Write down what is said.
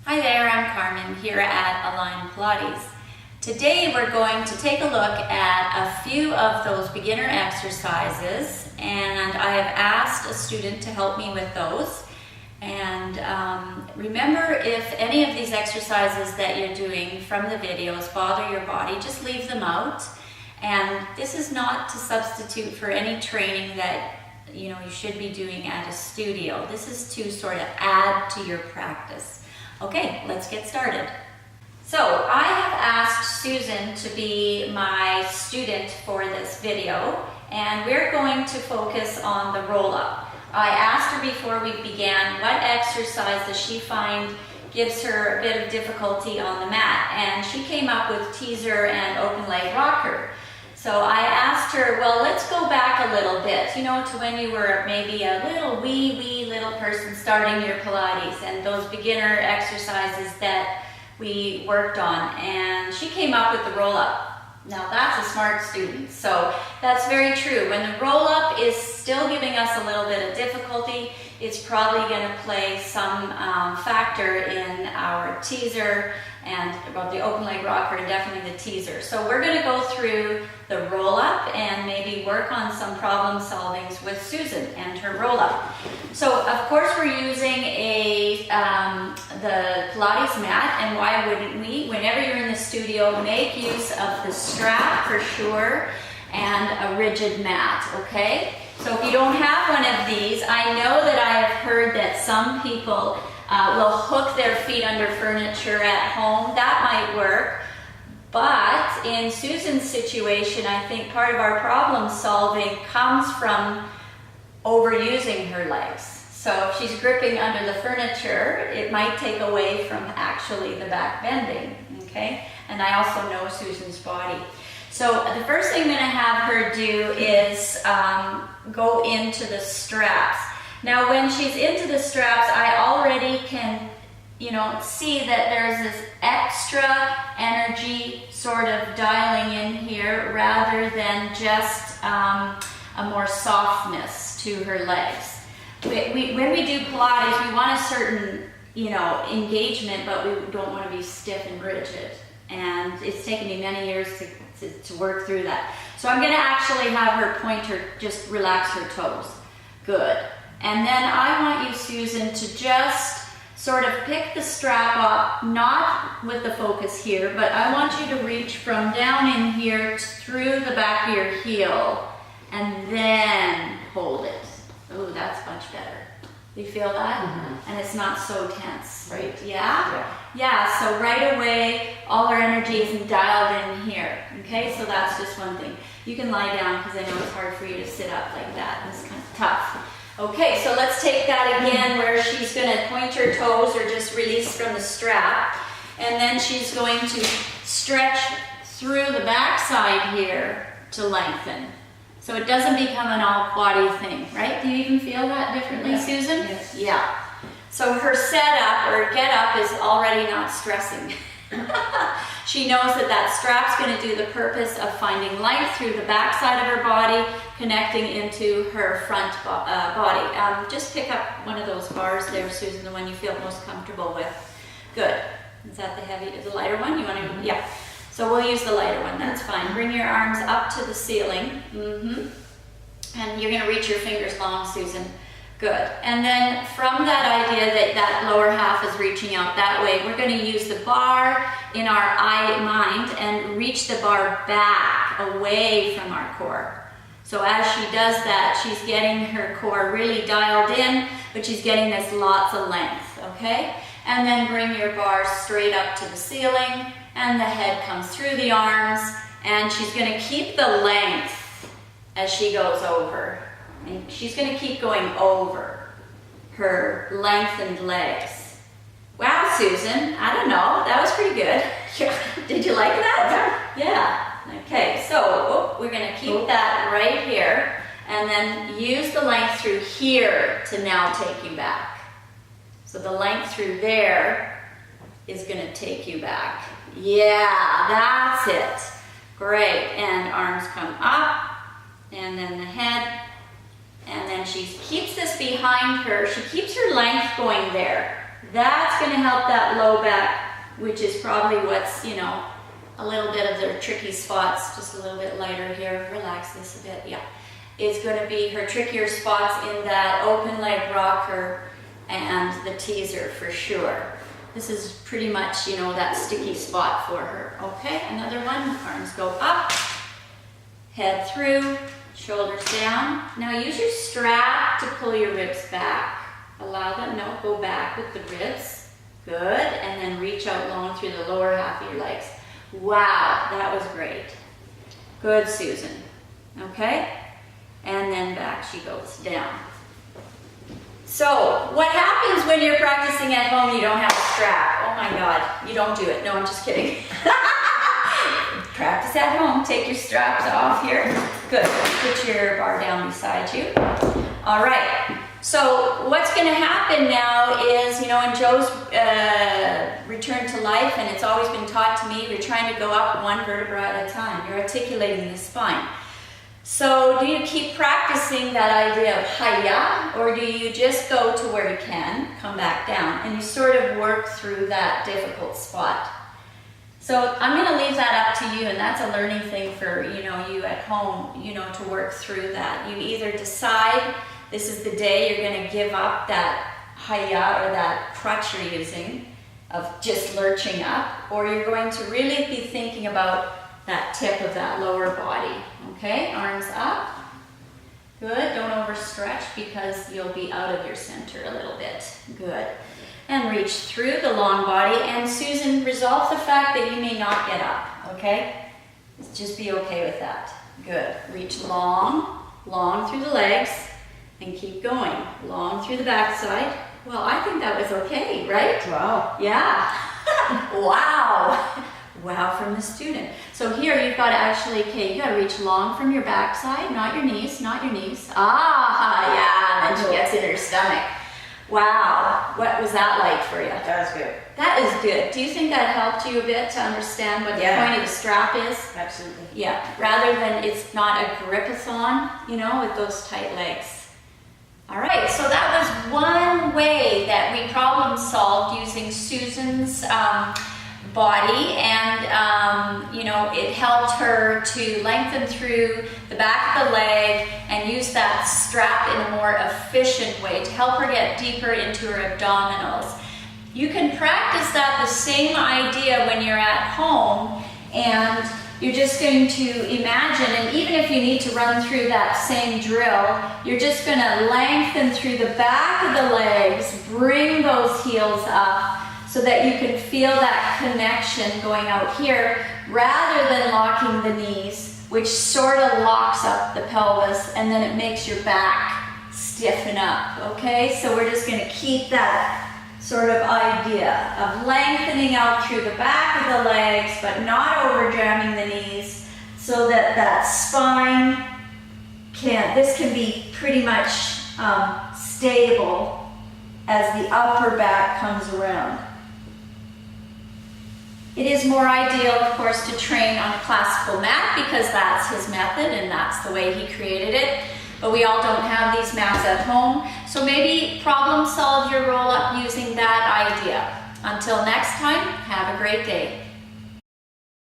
Hi there, I'm Carmen here at Align Pilates. Today we're going to take a look at a few of those beginner exercises, and I have asked a student to help me with those. And remember, if any of these exercises that you're doing from the videos bother your body, just leave them out. And this is not to substitute for any training that you should be doing at a studio. This is to sort of add to your practice. Okay, let's get started. So I have asked Susan to be my student for this video, and we're going to focus on the roll-up. I asked her before we began what exercise does she find gives her a bit of difficulty on the mat, and she came up with teaser and open leg rocker. So I asked her, well, let's go back a little bit, to when you were maybe a little wee little person starting your Pilates and those beginner exercises that we worked on. And she came up with the roll-up. Now that's a smart student, so that's very true. When the roll-up is still giving us a little bit of difficulty, it's probably going to play some factor in our teaser and about the open leg rocker and definitely the teaser. So we're going to go through the roll-up and maybe work on some problem solvings with Susan and her roll-up. So of course we're using the Pilates mat, and why wouldn't we? Whenever you're in the studio, make use of the strap for sure and a rigid mat, okay? So if you don't have one of these, I know that I have heard that some people will hook their feet under furniture at home. That might work. But in Susan's situation, I think part of our problem solving comes from overusing her legs. So if she's gripping under the furniture, it might take away from actually the back bending, okay? And I also know Susan's body. So the first thing I'm going to have her do is go into the straps. Now when she's into the straps, I already can, see that there's this extra energy sort of dialing in here rather than just a more softness to her legs. When we do Pilates, we want a certain, engagement, but we don't want to be stiff and rigid. And it's taken me many years to work through that. So I'm going to actually have her pointer just relax her toes. Good. And then I want you, Susan, to just sort of pick the strap up, not with the focus here, but I want you to reach from down in here through the back of your heel and then hold it. Oh, that's much better. You feel that? Mm-hmm. And it's not so tense. Right. Yeah? Yeah, so right away, all our energy is dialed in here. Okay, so that's just one thing. You can lie down because I know it's hard for you to sit up like that. It's kind of tough. Okay, so let's take that again where she's going to point her toes or just release from the strap. And then she's going to stretch through the back side here to lengthen. So it doesn't become an all quaddy thing, right? Do you even feel that differently, yeah. Susan? Yes. Yeah. So her setup or get up is already not stressing. She knows that strap's going to do the purpose of finding length through the back side of her body, connecting into her front body. Just pick up one of those bars there, Susan, the one you feel most comfortable with. Good. Is that the lighter one? You want to? Yeah. So we'll use the lighter one. That's fine. Bring your arms up to the ceiling. And you're going to reach your fingers long, Susan. Good. And then from that idea that lower half is reaching out that way, we're going to use the bar in our mind and reach the bar back away from our core. So as she does that, she's getting her core really dialed in, but she's getting this lots of length, okay? And then bring your bar straight up to the ceiling, and the head comes through the arms, and she's going to keep the length as she goes over. And she's going to keep going over her lengthened legs. Wow, Susan, I don't know, that was pretty good. Did you like that? Yeah. Okay, so we're going to keep that right here and then use the length through here to now take you back. So the length through there is going to take you back. Yeah, that's it. Great. And arms come up and then the head. And then she keeps this behind her. She keeps her length going there. That's going to help that low back, which is probably what's, you know, a little bit of their tricky spots, just a little bit lighter here. Relax this a bit, yeah. Is going to be her trickier spots in that open leg rocker and the teaser for sure. This is pretty much, you know, that sticky spot for her. Okay, another one. Arms go up, head through, shoulders down. Now use your strap to pull your ribs back. Allow them, no, go back with the ribs. Good, and then reach out long through the lower half of your legs. Wow, that was great. Good, Susan. Okay, and then back she goes down. So, what happens when you're practicing at home, you don't have a strap? Oh my God, you don't do it. No, I'm just kidding. Practice at home, take your straps off here. Good, put your bar down beside you. All right, so what's gonna happen now is, you know, in Joe's return to life, and it's always been taught to me, you're trying to go up one vertebra at a time. You're articulating the spine. So do you keep practicing that idea of hiya, or do you just go to where you can, come back down, and you sort of work through that difficult spot? So I'm going to leave that up to you, and that's a learning thing for, you know, you at home, you know, to work through that. You either decide this is the day you're going to give up that hiya or that crutch you're using of just lurching up, or you're going to really be thinking about that tip of that lower body. Okay, arms up. Good, don't overstretch because you'll be out of your center a little bit. Good. And reach through the long body. And Susan, resolve the fact that you may not get up, okay? Just be okay with that. Good. Reach long, long through the legs, and keep going. Long through the backside. Well, I think that was okay, right? Wow. Yeah. Wow. Wow from the student. So here you've got to actually, okay, you got to reach long from your backside, not your knees, not your knees. Ah, yeah, and then she gets in her stomach. Wow, what was that like for you? That was good. That is good. Do you think that helped you a bit to understand what the point of the strap is? Absolutely. Yeah, rather than it's not a grip-a-thon, you know, with those tight legs. All right, so that was one way that we problem solved using Susan's body, and you know, it helped her to lengthen through the back of the leg and use that strap in a more efficient way to help her get deeper into her abdominals. You can practice that the same idea when you're at home, and you're just going to imagine, and even if you need to run through that same drill, you're just going to lengthen through the back of the legs, bring those heels up, so that you can feel that connection going out here rather than locking the knees, which sort of locks up the pelvis, and then it makes your back stiffen up, okay? So we're just going to keep that sort of idea of lengthening out through the back of the legs, but not over jamming the knees, so that that spine this can be pretty much stable as the upper back comes around. It is more ideal, of course, to train on a classical mat because that's his method and that's the way he created it. But we all don't have these mats at home, so maybe problem solve your roll up using that idea. Until next time, have a great day.